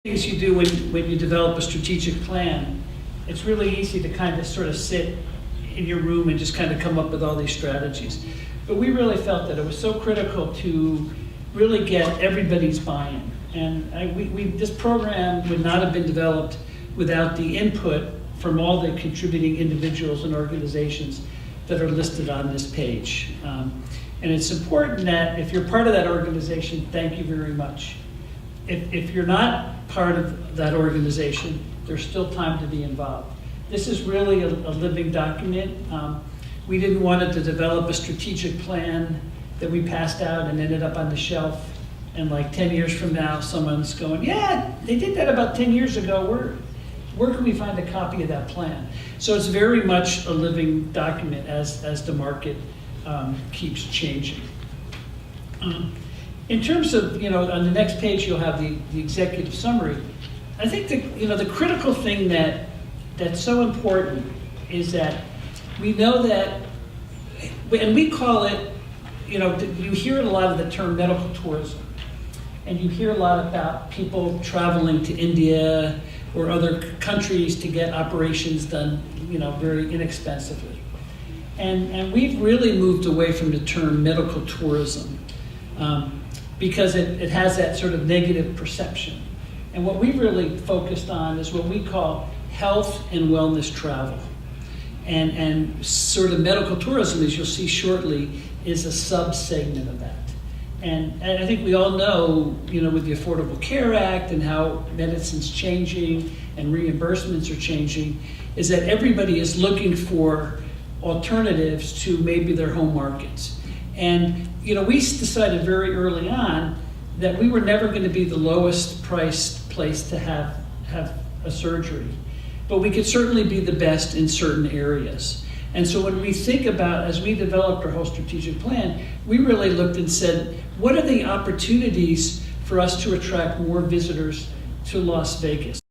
Things you do when you develop a strategic plan, it's really easy to kind of sort of sit in your room and just kind of come up with all these strategies. But we really felt that it was so critical to really get everybody's buy-in. And this program would not have been developed without the input from all the contributing individuals and organizations that are listed on this page. And it's important that if you're part of that organization, thank you very much. If you're not part of that organization, there's still time to be involved. This is really a living document. We didn't want it to develop a strategic plan that we passed out and ended up on the shelf. And like 10 years from now, someone's going, yeah, they did that about 10 years ago. Where can we find a copy of that plan? So it's very much a living document as the market keeps changing. In terms of, on the next page, you'll have the executive summary. I think the critical thing that's so important is that we know that, and we call it, you hear a lot of the term medical tourism, and you hear a lot about people traveling to India or other countries to get operations done, very inexpensively. And we've really moved away from the term medical tourism. Because it has that sort of negative perception. And what we've really focused on is what we call health and wellness travel. And sort of medical tourism, as you'll see shortly, is a sub-segment of that. And I think we all know, with the Affordable Care Act and how medicine's changing and reimbursements are changing, is that everybody is looking for alternatives to maybe their home markets. And we decided very early on that we were never going to be the lowest priced place to have a surgery, but we could certainly be the best in certain areas. And so when we think about, as we developed our whole strategic plan, we really looked and said, what are the opportunities for us to attract more visitors to Las Vegas?